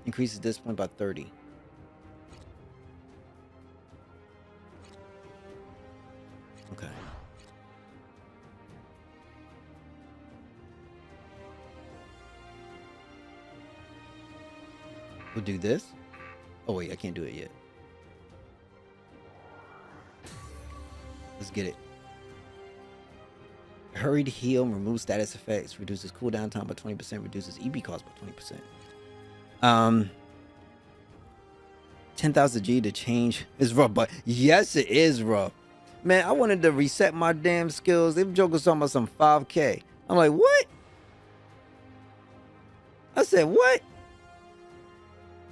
Increases discipline by 30. Okay. We'll do this. Oh wait, I can't do it yet. Let's get it. Hurried heal, remove status effects, reduces cooldown time by 20%, reduces EB cost by 20%. 10,000 G to change is rough, but yes, it is rough. Man, I wanted to reset my damn skills. Them jokers talking about some 5K. I'm like, what? I said, what?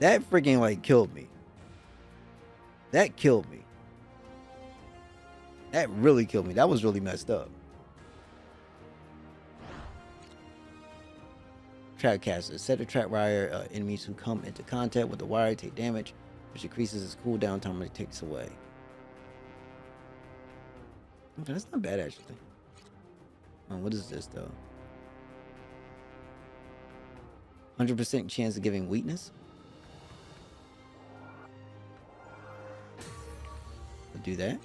That freaking like killed me. That killed me. That really killed me. That was really messed up. Trap caster. Set a trap wire. Enemies who come into contact with the wire take damage, which increases its cooldown time when it takes away. Okay, that's not bad actually. What is this though? 100% chance of giving weakness. We'll do that.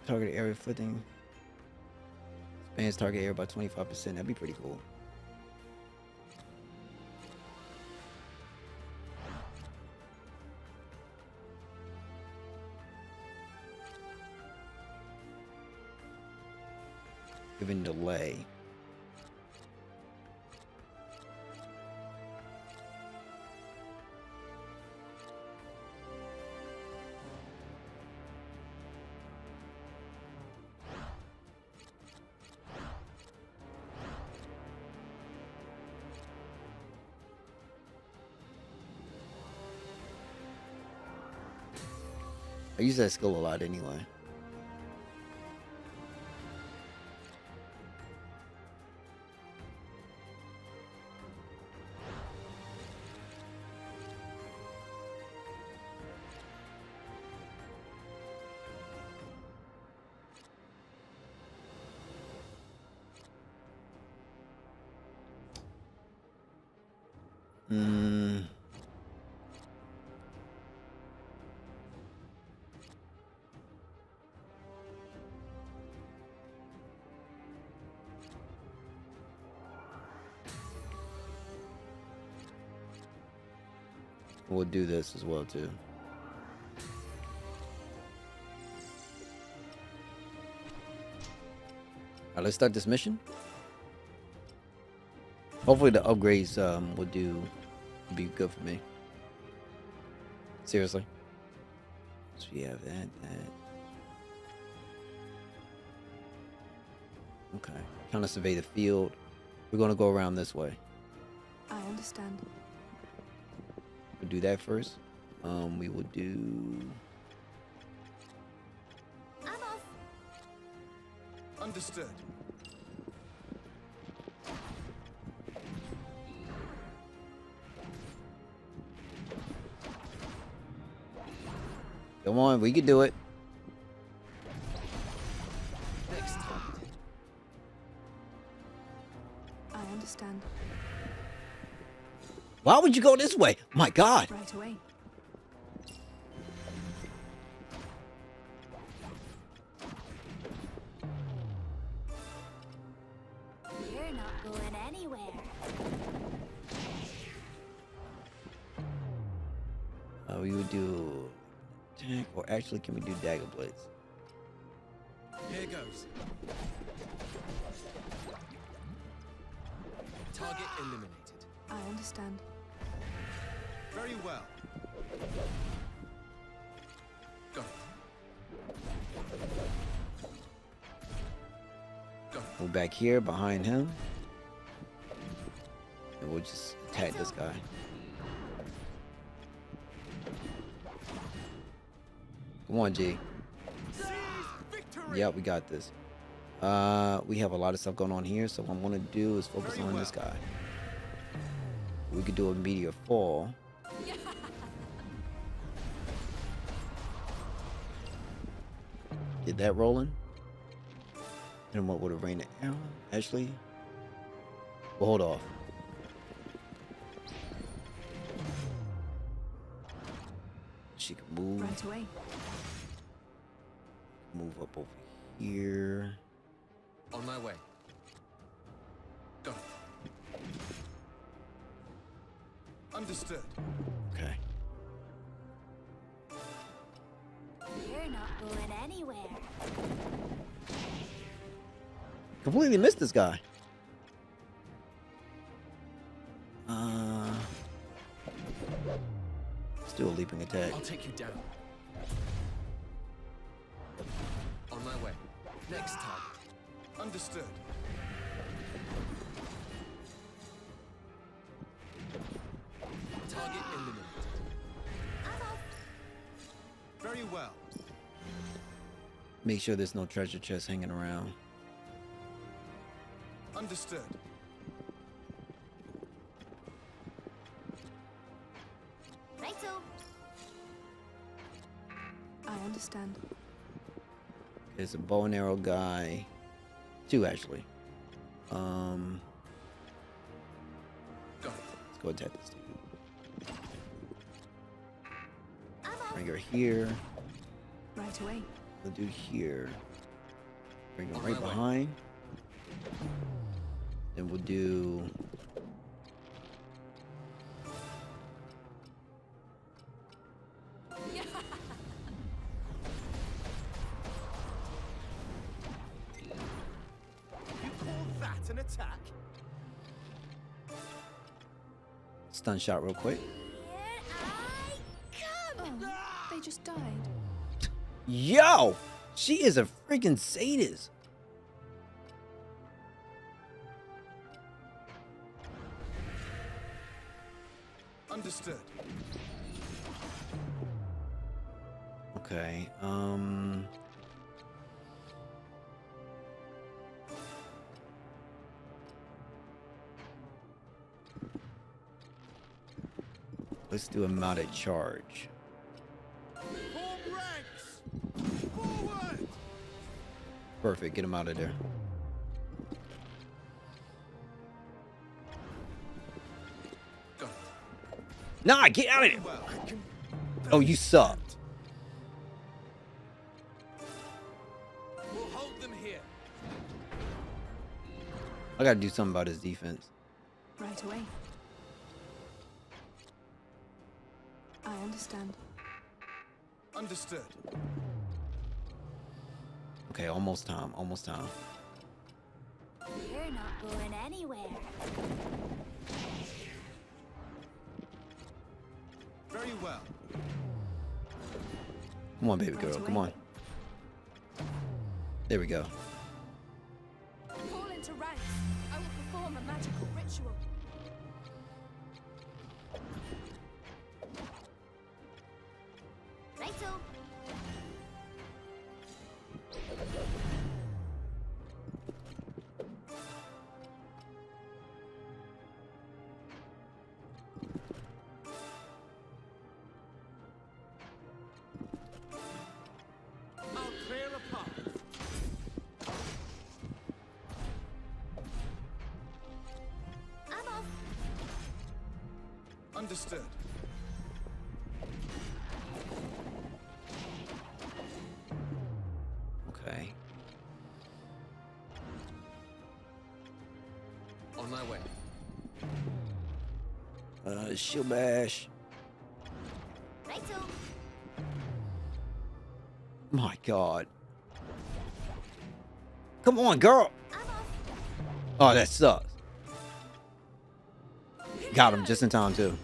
Target area footing. Expands target area by 25%. That'd be pretty cool. Given delay. I use that skill a lot anyway. We'll do this as well too. Alright, let's start this mission. Hopefully the upgrades will be good for me. Seriously. So we have that. Okay. Kind of survey the field. We're gonna go around this way. I understand. We'll do that first. We will do. I'm off. Understood. Come on, we can do it. Next time. I understand. Why would you go this way? My God. Right away. You're not going anywhere. We would do attack, or actually, can we do dagger blades? Here goes. Target eliminated. I understand. Very well. Go. Go. We're back here behind him, and we'll just attack this guy. Come on, G. Yeah, we got this. We have a lot of stuff going on here, so what I'm gonna do is focus on this guy. We could do a meteor fall. Get that rolling. And what would a rain arrow? Actually, we'll hold off. she can move. Right away. Move up over here. On my way. Got it. Understood. Okay. You're not going anywhere. Completely missed this guy. Let's do a leaping attack. I'll take you down. On my way. Next target. Understood. Target eliminated. I'm off. Very well. Make sure there's no treasure chest hanging around. Understood. Righto. I understand. There's a bow and arrow guy. Two actually. Got it. Let's go attack this dude. I'm off. Bring her here. Right away. The dude here. Bring him On right my way. behind. Then we'll do. You call that an attack? Stun shot real quick. Here I come. Oh, they just died. Yo! She is a freaking sadist. Understood. Okay, let's do a mounted charge. Form ranks. Forward. Perfect, get him out of there. Got it. Nah, get out of there! Well. Oh, you suck. We'll hold them here. I gotta do something about his defense. Right away. I understand. Understood. Okay, almost time, almost time. You're not going anywhere. Very well. Come on, baby Right girl, away. come on. There we go. Fall into ranks. I will perform a magical ritual. Righto. I'll clear a path. I'm off. Understood. Okay. On my way. Shield bash. Righto. My God. Come on, girl. I'm off. Oh, that sucks. Got him just in time, too.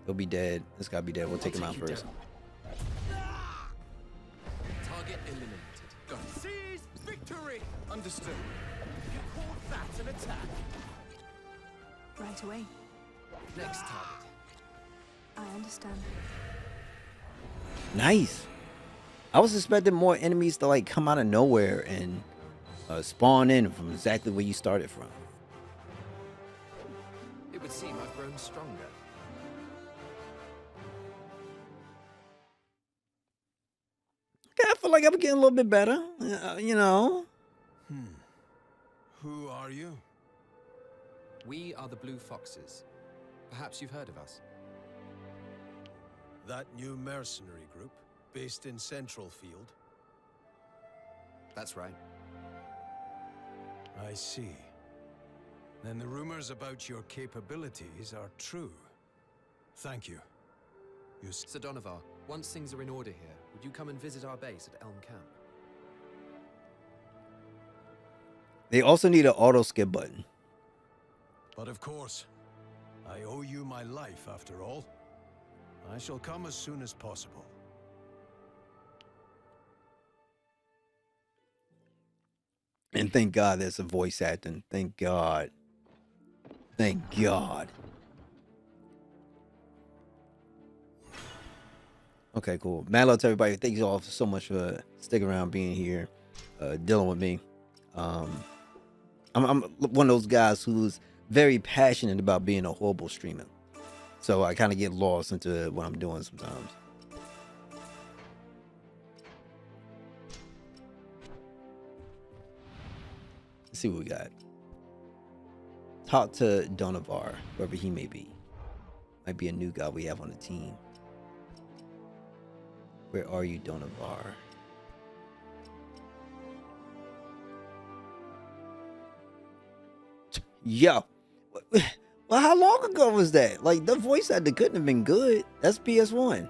He'll be dead. This guy be dead. We'll take him out you first. down. Target eliminated. Got it. Seize victory. Understood. You call that an attack? Right away. Next target. I understand. Nice. I was expecting more enemies to like come out of nowhere and spawn in from exactly where you started from. It would seem I've grown stronger. Okay, I feel like I'm getting a little bit better. You know. Who are you? We are the Blue Foxes. Perhaps you've heard of us. That new mercenary group, based in Central Field? That's right. I see. Then the rumors about your capabilities are true. Thank you. Sir Donovar, once things are in order here, would you come and visit our base at Elm Camp? They also need an auto skip button. But of course, I owe you my life after all. I shall come as soon as possible. And thank God there's a voice acting. Thank God. Thank God. Okay, cool. Mad love to everybody. Thank you all so much for sticking around, being here, dealing with me. I'm one of those guys who's very passionate about being a horrible streamer. So I kind of get lost into what I'm doing sometimes. Let's see what we got. Talk to Donovar, wherever he may be. Might be a new guy we have on the team. Where are you, Donovar? Yo. Well, how long ago was that? Like, the voice actor couldn't have been good. That's PS1.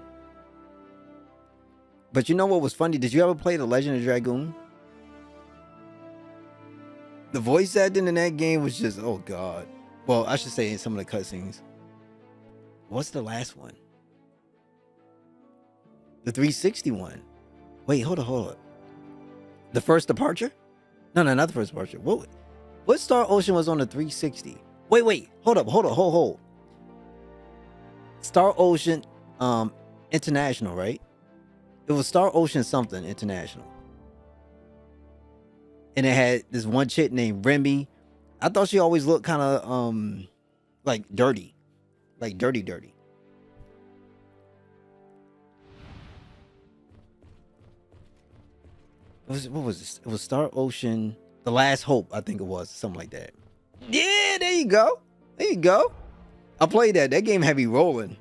But you know what was funny? Did you ever play The Legend of Dragoon? The voice acting in that game was just, oh God. Well, I should say in some of the cutscenes. What's the last one? The 360 one. Wait, hold on. The First Departure? No, not the First Departure. What Star Ocean was on the 360? Wait, hold. Star Ocean International, right? It was Star Ocean something International. And it had this one chick named Remy. I thought she always looked kind of like dirty. Like dirty. What was this? It was Star Ocean, The Last Hope, I think it was, something like that. Yeah, there you go. I played that. That game had me rolling.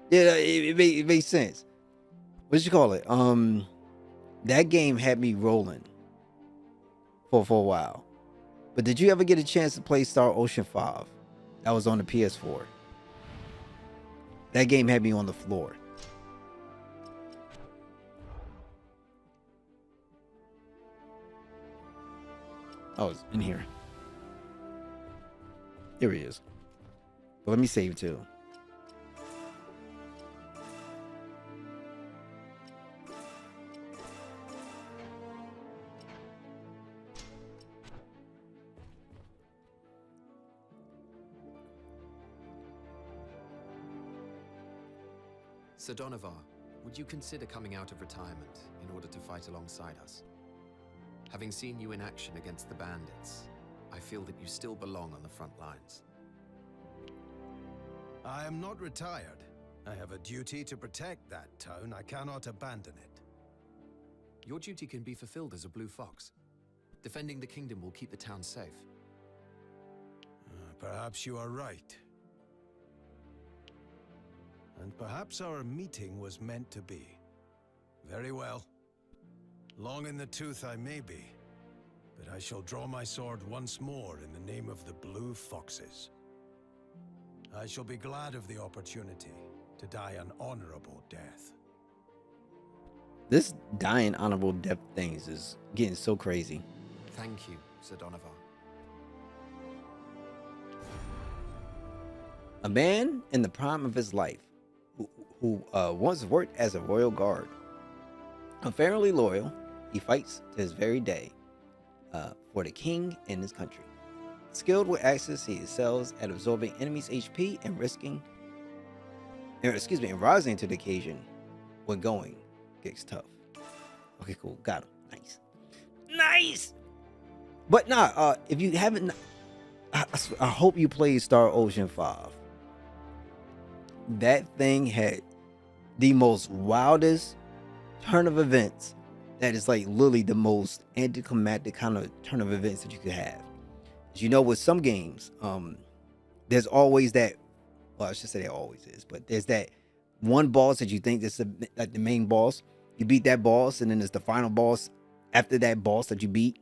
Yeah, it made sense. What you call it? That game had me rolling for a while. But did you ever get a chance to play Star Ocean 5? That was on the PS4. That game had me on the floor. Oh, it's in here. Here he is. But let me save too. Sir Donovar, would you consider coming out of retirement in order to fight alongside us? Having seen you in action against the bandits, I feel that you still belong on the front lines. I am not retired. I have a duty to protect that town. I cannot abandon it. Your duty can be fulfilled as a Blue Fox. Defending the kingdom will keep the town safe. Perhaps you are right. And perhaps our meeting was meant to be. Very well. Long in the tooth I may be, but I shall draw my sword once more in the name of the Blue Foxes. I shall be glad of the opportunity to die an honorable death. This dying honorable death things is getting so crazy. Thank you, Sir Donovar. A man in the prime of his life who once worked as a royal guard. Unfairly loyal, he fights to his very day for the king and his country. Skilled with axes, he excels at absorbing enemies' HP and rising to the occasion when going gets tough. Okay, cool, got him. Nice. But nah, if you haven't, I hope you played Star Ocean 5. That thing had the most wildest turn of events that is like literally the most anticlimactic kind of turn of events that you could have. As you know, with some games, there's always that. Well, I should say there always is, but there's that one boss that you think is like the main boss. You beat that boss, and then there's the final boss after that boss that you beat.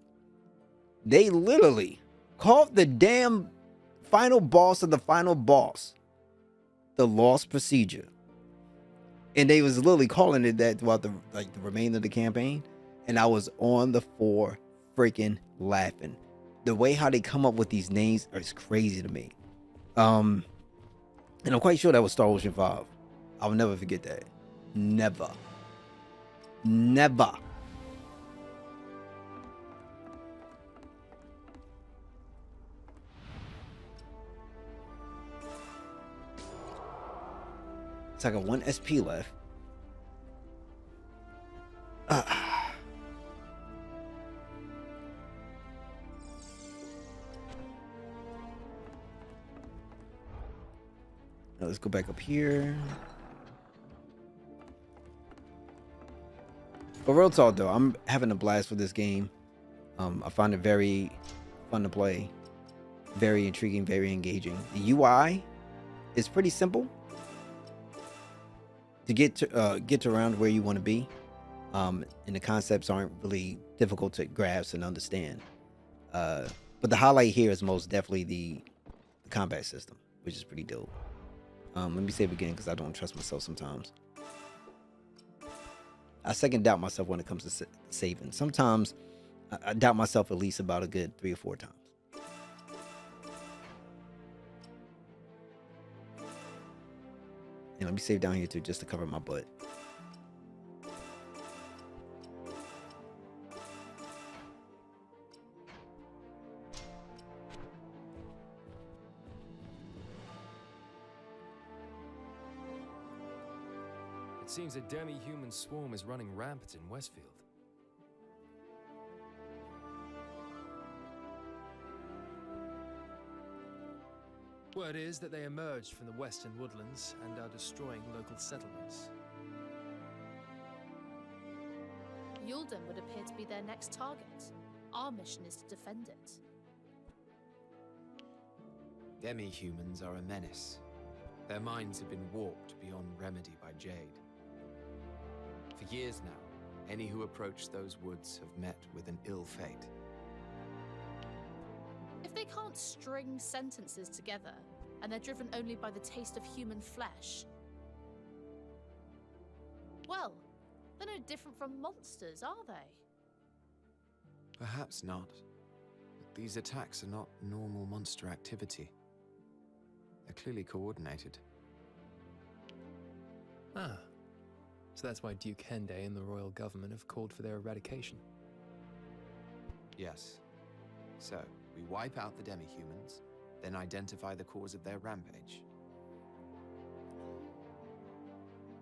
They literally called the damn final boss of the final boss the Lost Procedure. And they was literally calling it that throughout the remainder of the campaign. And I was on the floor freaking laughing. The way how they come up with these names is crazy to me. And I'm quite sure that was Star Ocean 5. I'll never forget that. Never. Never. It's like a 1 SP left. Now let's go back up here. But real talk though, I'm having a blast with this game. I find it very fun to play. Very intriguing, very engaging. The UI is pretty simple to get to around where you want to be, and the concepts aren't really difficult to grasp and understand. But the highlight here is most definitely the combat system, which is pretty dope. Let me save again because I don't trust myself sometimes. I second doubt myself when it comes to saving. Sometimes I doubt myself at least about a good 3 or 4 times. And let me save down here too, just to cover my butt. It seems a demi-human swarm is running rampant in Westfield. Word is that they emerged from the western woodlands and are destroying local settlements. Yulden would appear to be their next target. Our mission is to defend it. Demi-humans are a menace. Their minds have been warped beyond remedy by Jade. For years now, any who approach those woods have met with an ill fate. If they can't string sentences together, and they're driven only by the taste of human flesh, well, they're no different from monsters, are they? Perhaps not. But these attacks are not normal monster activity. They're clearly coordinated. Ah. So that's why Duke Hende and the royal government have called for their eradication. Yes. So, we wipe out the demi-humans, then identify the cause of their rampage.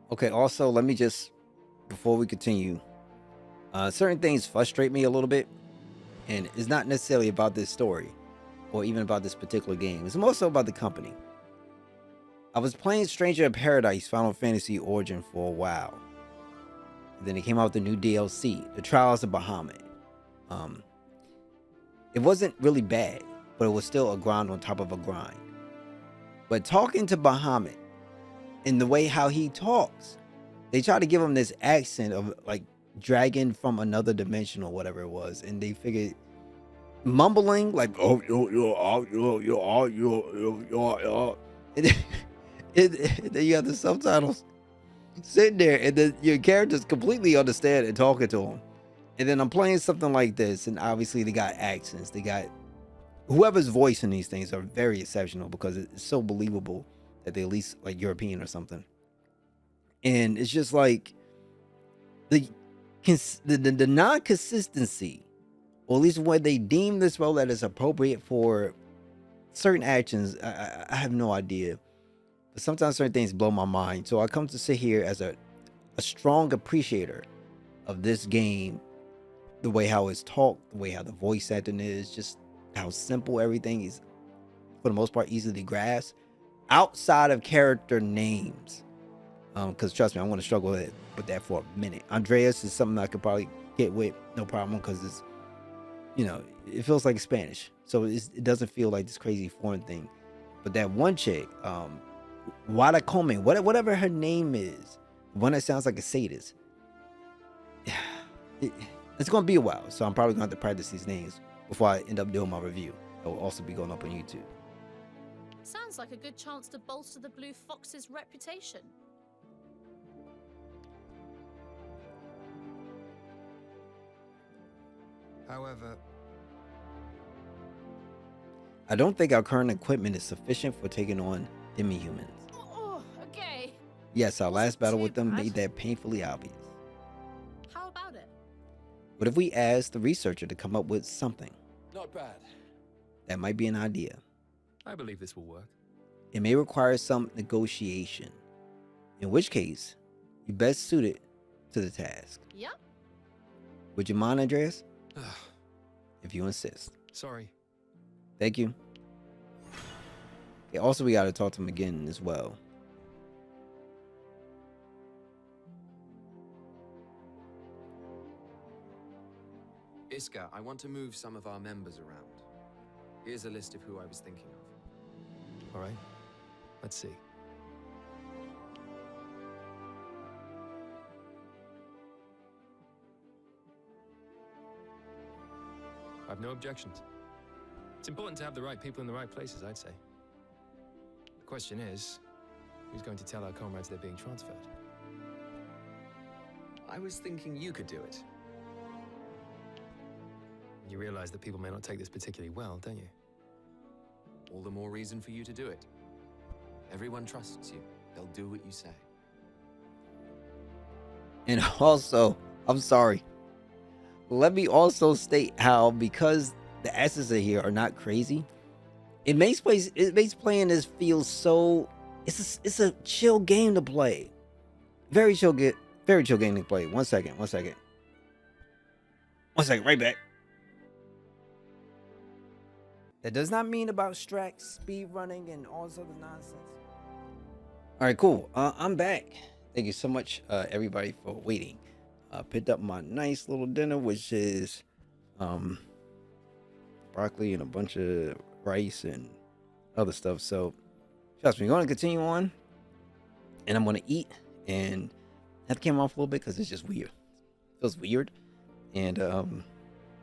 Okay, also, let me just, before we continue, certain things frustrate me a little bit, and it's not necessarily about this story, or even about this particular game. It's more so about the company. I was playing Stranger in Paradise Final Fantasy Origin for a while. And then it came out with the new DLC, The Trials of Bahamut. It wasn't really bad, but it was still a grind on top of a grind. But talking to Bahamut, in the way how he talks, they try to give him this accent of like dragon from another dimension or whatever it was, and they figured mumbling like and then you have the subtitles sitting there, and then your characters completely understand and talking to him. And then I'm playing something like this, and obviously they got accents. They got whoever's voicing these things are very exceptional because it's so believable that they're at least like European or something. And it's just like the non-consistency, or at least when they deem this role that is appropriate for certain actions, I have no idea. But sometimes certain things blow my mind. So I come to sit here as a strong appreciator of this game, the way how it's talked, the way how the voice acting is, just how simple everything is, for the most part, easily to grasp, outside of character names. Because trust me, I'm going to struggle with that for a minute. Andreas is something I could probably get with, no problem, because it's, it feels like Spanish, so it doesn't feel like this crazy foreign thing. But that one chick, Wada Komen, whatever her name is, one that sounds like a sadist. It's gonna be a while, so I'm probably gonna have to practice these names before I end up doing my review. It will also be going up on YouTube. Sounds like a good chance to bolster the Blue Fox's reputation. However, I don't think our current equipment is sufficient for taking on demi-humans. Oh, okay. Yes, our last battle with them bad. made that painfully obvious. How about it? What if we asked the researcher to come up with something? Not bad. That might be an idea. I believe this will work. It may require some negotiation, in which case, you best suited to the task. Yep. Would you mind, Andreas? If you insist. Sorry. Thank you. Okay, also, we got to talk to him again as well. Iska, I want to move some of our members around. Here's a list of who I was thinking of. All right. Let's see. I've no objections. It's important to have the right people in the right places, I'd say. The question is, who's going to tell our comrades they're being transferred? I was thinking you could do it. You realize that people may not take this particularly well, don't you? All the more reason for you to do it. Everyone trusts you. They'll do what you say. And also, I'm sorry. Let me also state how, because the assets in here are not crazy, it makes playing this feel so. It's a chill game to play. Very chill game to play. One second, right back. That does not mean about Strax, speed running, and all this other nonsense. All right, cool. I'm back. Thank you so much, everybody, for waiting. Picked up my nice little dinner, which is broccoli and a bunch of rice and other stuff. So, trust me, we're going to continue on, and I'm going to eat and have to came off a little bit because it's just weird. It feels weird, and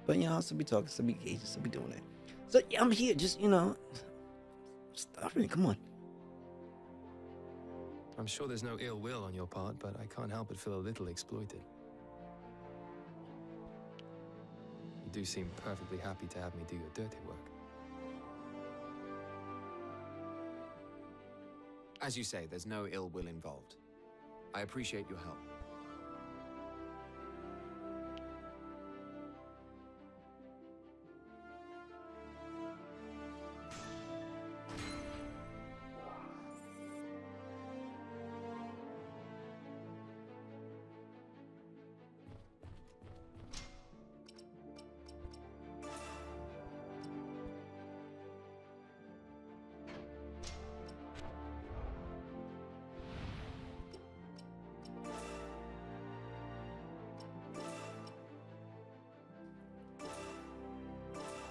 but I'll still be talking, still be engaged, still be doing that. So yeah, I'm here, just stop it. Come on. I'm sure there's no ill will on your part, but I can't help but feel a little exploited. You do seem perfectly happy to have me do your dirty work. As you say, there's no ill will involved. I appreciate your help.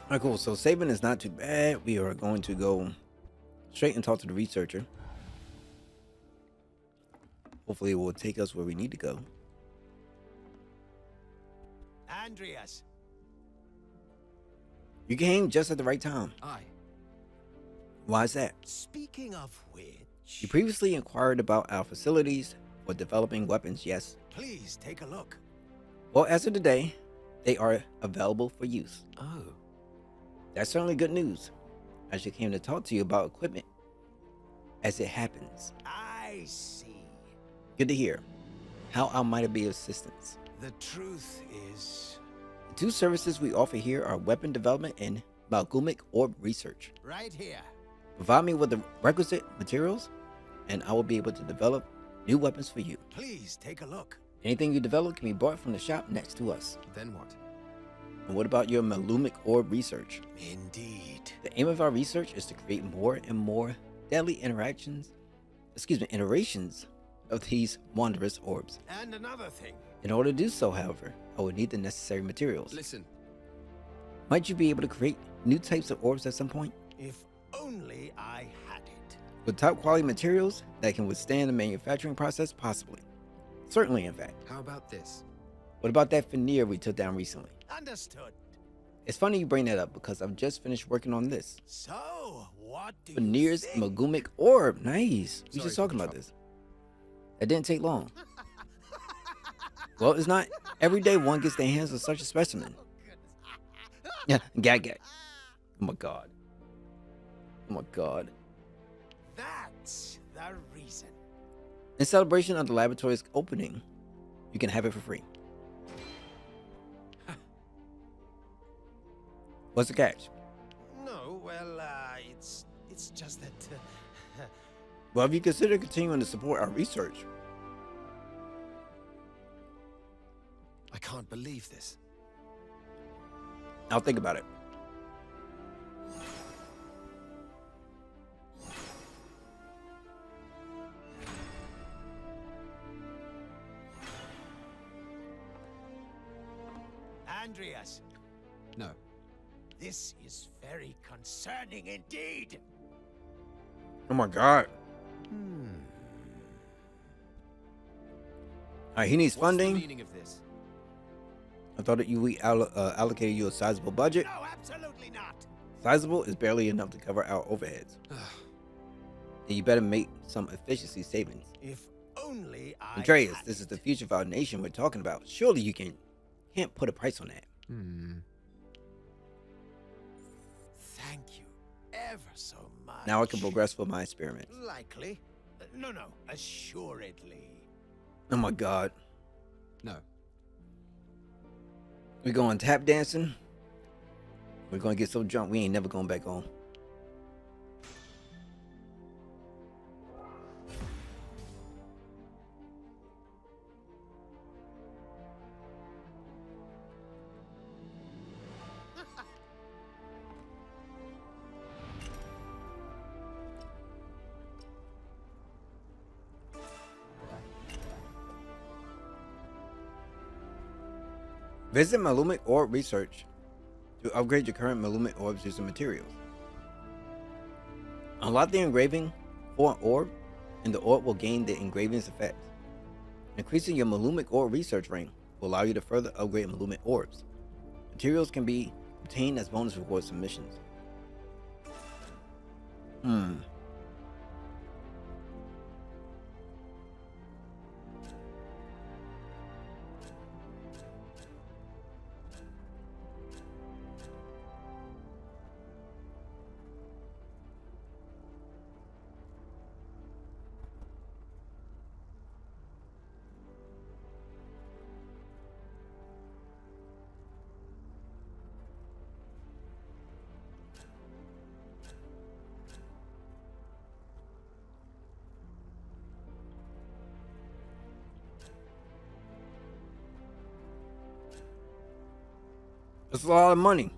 All right, cool. So saving is not too bad. We are going to go straight and talk to the researcher. Hopefully it will take us where we need to go. Andreas. You came just at the right time. Aye. Why is that? Speaking of which, You previously inquired about our facilities for developing weapons, yes? please take a look. Well, as of today, they are available for use. Oh. That's certainly good news. I just came to talk to you about equipment as it happens. I see. Good to hear. How I might be of assistance. The truth is, The two services we offer here are weapon development and Malgumic orb research. right here. Provide me with the requisite materials, and I will be able to develop new weapons for you. Please take a look. Anything you develop can be bought from the shop next to us. Then what? And what about your Malgumic orb research? Indeed. The aim of our research is to create more and more deadly iterations of these wondrous orbs. And another thing. In order to do so, however, I would need the necessary materials. Listen, Might you be able to create new types of orbs at some point? If only I had it. With top quality materials that can withstand the manufacturing process? Possibly. Certainly, in fact. how about this? What about that veneer we took down recently? Understood. It's funny you bring that up because I've just finished working on this. So, what do Veneer's you think? Magumic Orb. Nice. We Sorry just for the talking about trouble. this. That didn't take long. Well, it's not every day one gets their hands on such a specimen. Yeah, gag. Oh my god. Oh my god. That's the reason. In celebration of the laboratory's opening, you can have it for free. What's the catch? No, well, it's just that. Well, if you consider continuing to support our research, I can't believe this. I'll think about it. Andreas, No. this is very concerning indeed. Oh my god. Hmm. Alright, he needs What's the funding. meaning of this? I thought that we allocated you a sizable budget. No, absolutely not. Sizable is barely enough to cover our overheads. And you better make some efficiency savings. If only I. Andreas, had this is it. the future of our nation we're talking about. Surely you can't put a price on that. Thank you ever so much. Now I can progress with my experiments. Likely. No, assuredly. Oh my god. No. We're going tap dancing. We're gonna get so drunk we ain't never going back home. Visit Malumic Orb Research to upgrade your current Malumic orbs using materials. Unlock the engraving for an orb, and the orb will gain the engraving's effect. Increasing your Malumic Orb research rank will allow you to further upgrade Malumic orbs. Materials can be obtained as bonus reward submissions. That's a lot of money.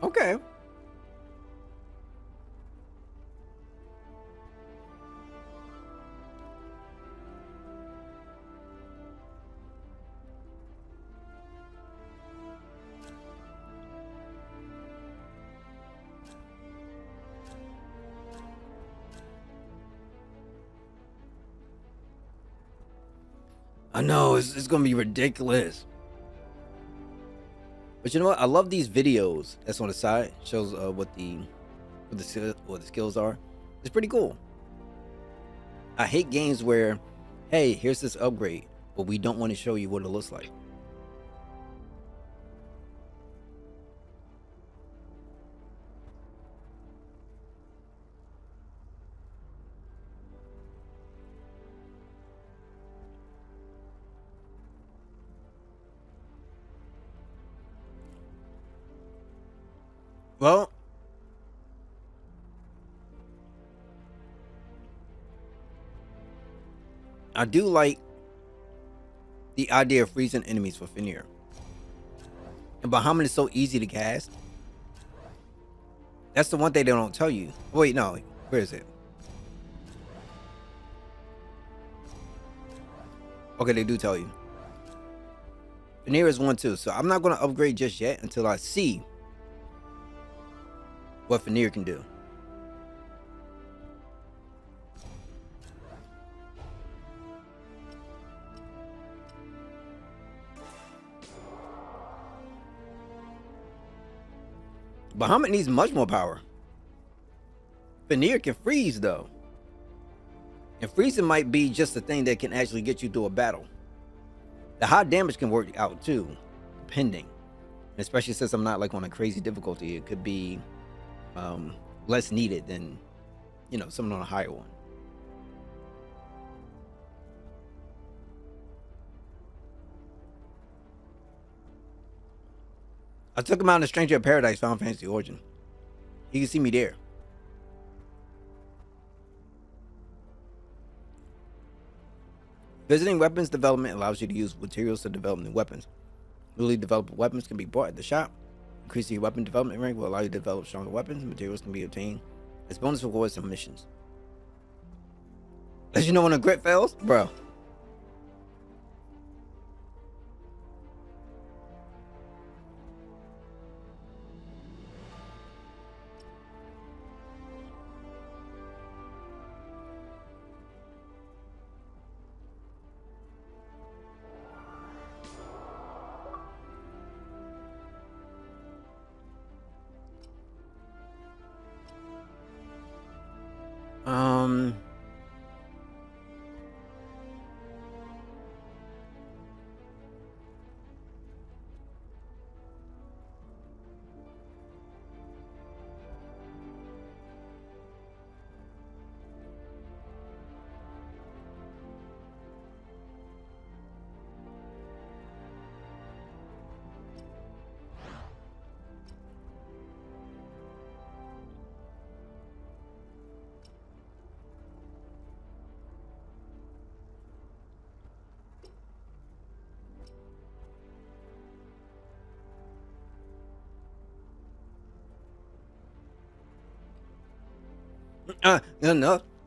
Okay. I know it's gonna be ridiculous, but you know what? I love these videos. That's on the side, shows what the skills are. It's pretty cool. I hate games where, hey, here's this upgrade, but we don't want to show you what it looks like. Well, I do like the idea of freezing enemies for Fenrir. And Bahamut is so easy to cast. That's the one thing they don't tell you. Wait, no. Where is it? Okay, they do tell you. Fenrir is one too. So I'm not going to upgrade just yet until I see what Fenrir can do. Bahamut needs much more power. Fenrir can freeze though. And freezing might be just the thing that can actually get you through a battle. The high damage can work out too, depending. Especially since I'm not like on a crazy difficulty, it could be less needed than, you know, someone on a higher one. I took him out in the Stranger of Paradise Final Fantasy Origin. You can see me there. Visiting weapons development allows you to use materials to develop new weapons. Newly developed weapons can be bought at the shop. Increasing your weapon development rank will allow you to develop stronger weapons. Materials can be obtained as bonus rewards and missions. As you know when a grit fails? Bro.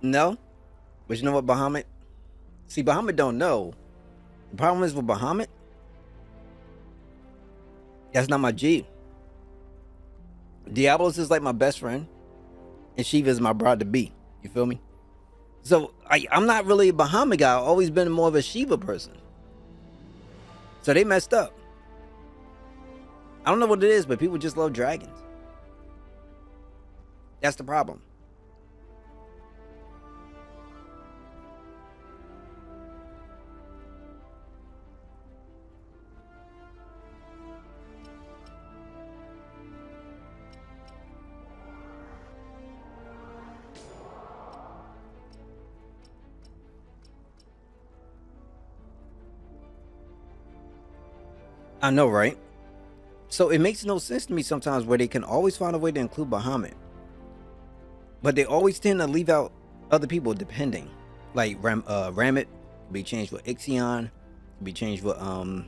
No. But you know what, Bahamut? See, Bahamut don't know. The problem is with Bahamut, that's not my G. Diablos is like my best friend, and Shiva is my bride to be. You feel me? So I'm not really a Bahamut guy. I've always been more of a Shiva person. So they messed up. I don't know what it is, but people just love dragons. That's the problem. I know, right? So it makes no sense to me sometimes where they can always find a way to include Bahamut, but they always tend to leave out other people depending. Like Ramit can be changed with Ixion, can be changed with who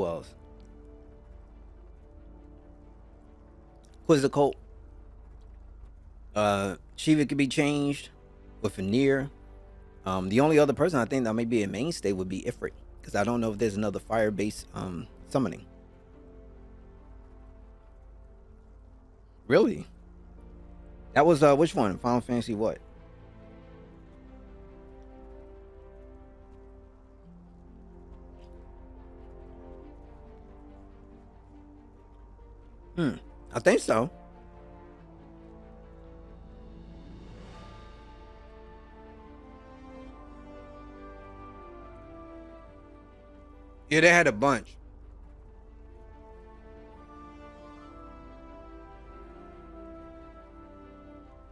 else? Quizzicolt. Shiva could be changed with Fenrir. The only other person I think that may be a mainstay would be Ifrit, because I don't know if there's another fire-based summoning. Really? That was which one? Final Fantasy what? I think so. Yeah, they had a bunch.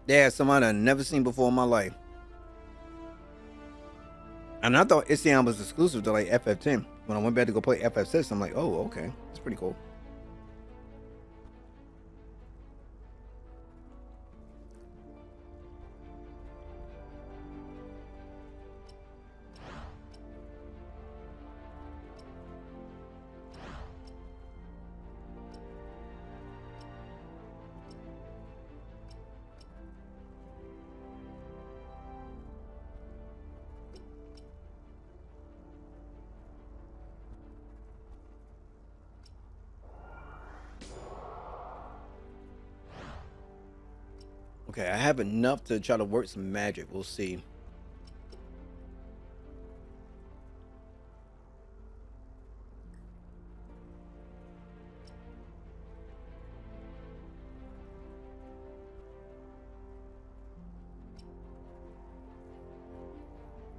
They had somebody I've never seen before in my life. And I thought Ixion was exclusive to like FF10. When I went back to go play FF6, I'm like, oh, okay. It's pretty cool. Okay, I have enough to try to work some magic. We'll see.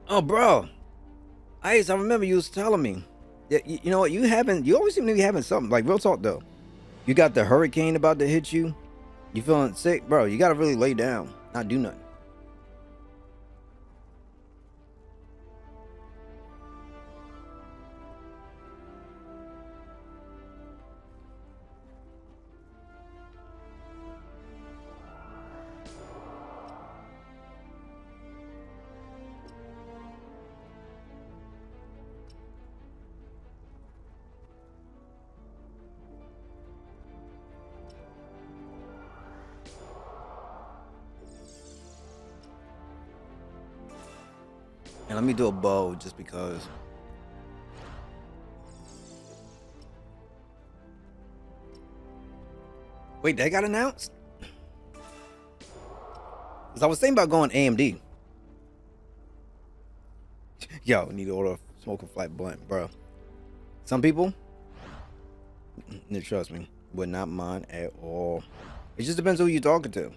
Oh, bro. Ice, I remember you was telling me. Yeah, you know what? You always seem to be having something. Like, real talk, though. You got the hurricane about to hit you. You feeling sick? Bro, you got to really lay down. Not do nothing. And let me do a bow just because. Wait, that got announced? Because I was thinking about going AMD. Yo, need to order a smoking flat blunt, bro. Some people, trust me, would not mind at all. It just depends who you're talking to.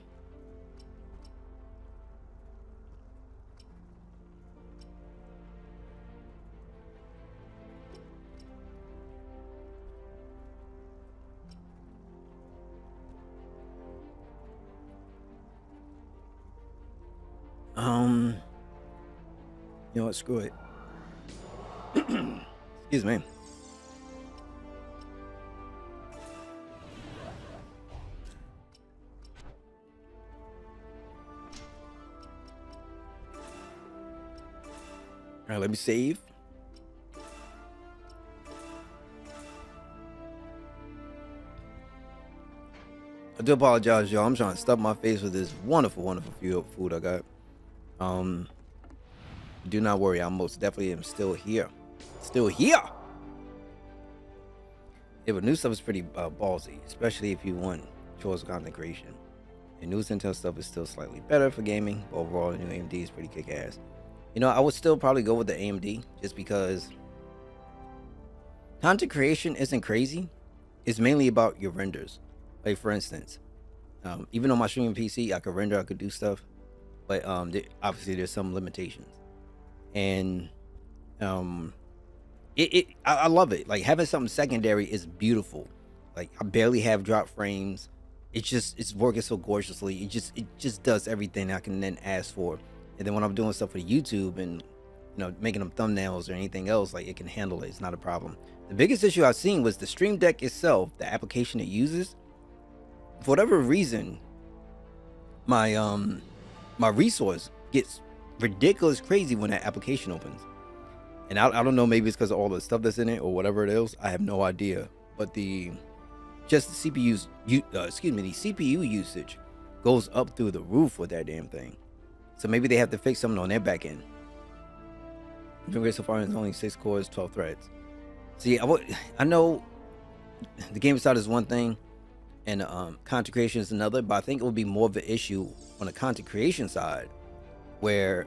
You know what? Screw it. Excuse me. All right, let me save. I do apologize, y'all. I'm trying to stuff my face with this wonderful, wonderful food I got. Do not worry, I most definitely am still here. Still here. Yeah, but new stuff is pretty ballsy, especially if you want choice content creation. And news Intel stuff is still slightly better for gaming. But overall, the new AMD is pretty kick-ass. You know, I would still probably go with the AMD just because content creation isn't crazy. It's mainly about your renders. Like, for instance, even on my streaming PC, I could render, I could do stuff. But obviously, there's some limitations. And I love it. Like, having something secondary is beautiful. Like, I barely have drop frames. It's working so gorgeously. It just does everything I can then ask for. And then when I'm doing stuff for YouTube and making them thumbnails or anything else, like, it can handle it. It's not a problem. The biggest issue I've seen was the Stream Deck itself, the application it uses. For whatever reason, my resource gets ridiculous crazy when that application opens. And I don't know, maybe it's because of all the stuff that's in it or whatever it is. I have no idea. But the CPU usage goes up through the roof with that damn thing. So maybe they have to fix something on their back end. So far, it's only 6 cores, 12 threads. See, I know the game side is one thing and content creation is another, but I think it would be more of an issue on the content creation side where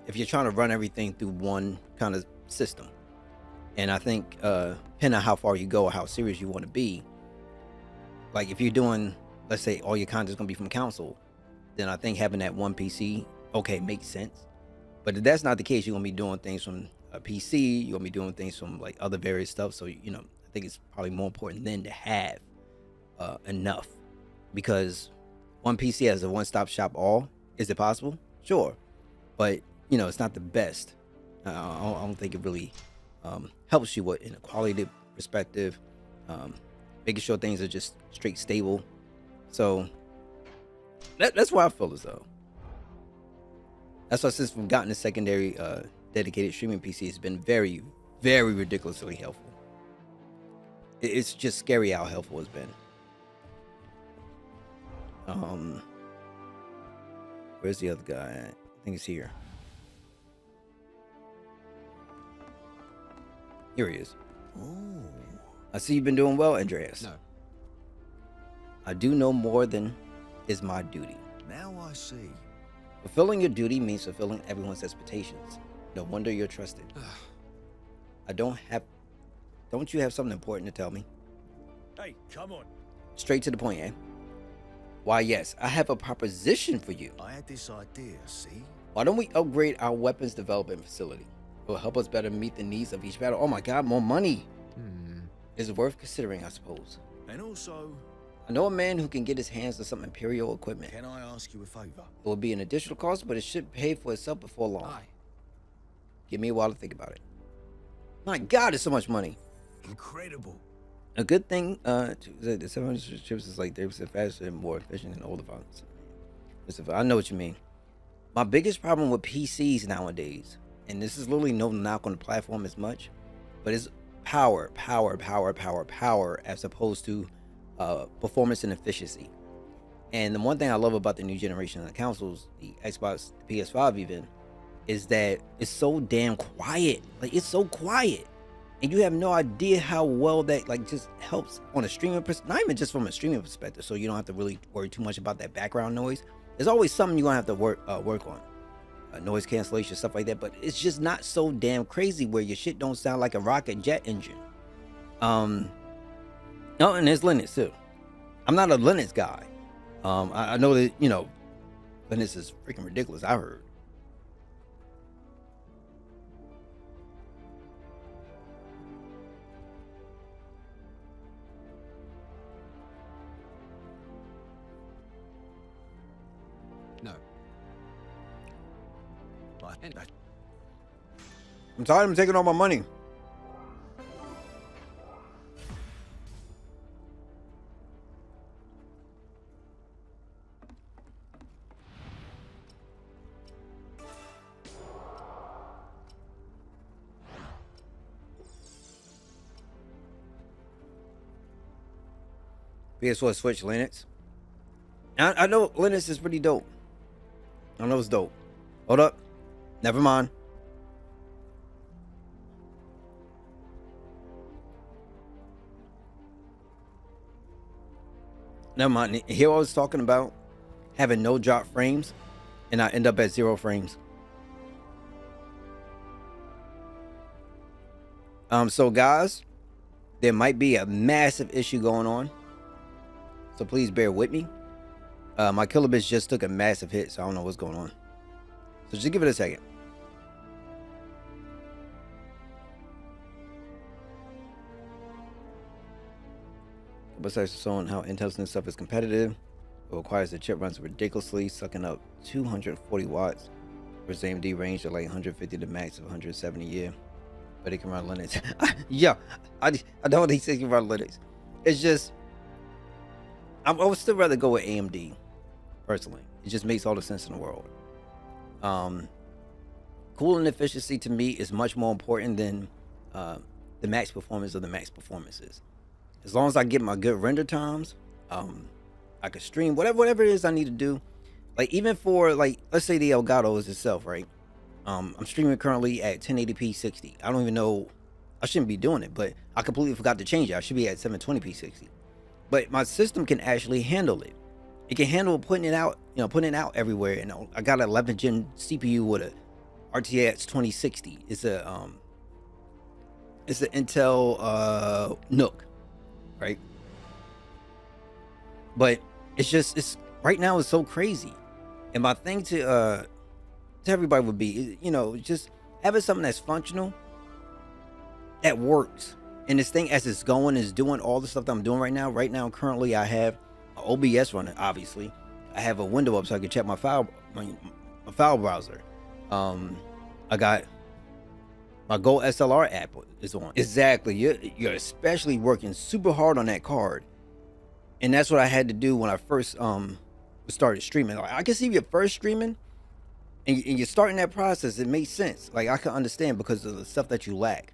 if you're trying to run everything through one kind of system. And I think depending on how far you go or how serious you want to be, like if you're doing, let's say all your content is going to be from console, then I think having that one PC, okay, makes sense. But if that's not the case, you're going to be doing things from a PC, you're going to be doing things from like other various stuff. So, I think it's probably more important then to have enough, because one PC as a one-stop shop all, is it possible? Sure. But, it's not the best. I don't think it really helps you in a quality perspective, making sure things are just straight stable. So that's why I feel as though. That's why since we've gotten a secondary dedicated streaming PC, it's been very, very ridiculously helpful. It's just scary how helpful it's been. Where's the other guy at? I think he's here. Here he is. Oh. I see you've been doing well, Andreas. No. I do know more than is my duty. Now I see. Fulfilling your duty means fulfilling everyone's expectations. No wonder you're trusted. Don't you have something important to tell me? Hey, come on. Straight to the point, eh? Why, yes, I have a proposition for you. I had this idea, see? Why don't we upgrade our weapons development facility? It will help us better meet the needs of each battle. Oh my god, more money. Is worth considering, I suppose. And also, I know a man who can get his hands on some Imperial equipment. can I ask you a favor? It will be an additional cost, but it should pay for itself before long. Give me a while to think about it. My god, it's so much money. Incredible. A good thing, the 700 chips is like 30% faster and more efficient than older phones. Listen, I know what you mean. My biggest problem with PCs nowadays, and this is literally no knock on the platform as much, but it's power as opposed to performance and efficiency. And the one thing I love about the new generation of the consoles, the Xbox, the PS5 even, is that it's so damn quiet. Like, it's so quiet. And you have no idea how well that like just helps on a streaming not even just from a streaming perspective, so you don't have to really worry too much about that background noise. There's always something you're gonna have to work on. Noise cancellation, stuff like that, but it's just not so damn crazy where your shit don't sound like a rocket jet engine. Oh, and there's Linux too. I'm not a Linux guy. I know that, you know, Linux is freaking ridiculous, I heard. No. I'm tired of them taking all my money. PS4 Switch Linux. I know Linux is pretty dope. I know it's dope. Hold up. Never mind. Never mind. Here I was talking about having no drop frames, and I end up at 0 frames. So guys, there might be a massive issue going on, so please bear with me. My kilobits just took a massive hit, so I don't know what's going on. So just give it a second. Besides showing how Intel's new stuff is competitive, it requires the chip runs ridiculously, sucking up 240 watts. Whereas AMD range at like 150 to max of 170 a year. But it can run Linux. Yeah, I know what he says can run Linux. It's just, I would still rather go with AMD, personally. It just makes all the sense in the world. Cooling efficiency to me is much more important than the max performance of the max performances. As long as I get my good render times, I could stream whatever it is I need to do. Like even for like, let's say the Elgato is itself, right? I'm streaming currently at 1080p 60. I don't even know, I shouldn't be doing it, but I completely forgot to change it. I should be at 720p 60. But my system can actually handle it. It can handle putting it out, putting it out everywhere. And I got an 11th gen CPU with a RTX 2060. It's an Intel Nook, right? But it's right now it's so crazy. And my thing to everybody would be, just having something that's functional, that works. And this thing as it's going is doing all the stuff that I'm doing right now. Right now, currently I have an OBS running, obviously. I have a window up so I can check my file browser. I got my Go SLR app is on. Exactly. You're especially working super hard on that card. And that's what I had to do when I first started streaming. Like, I can see if you're first streaming and you're starting that process, it makes sense. Like I can understand because of the stuff that you lack.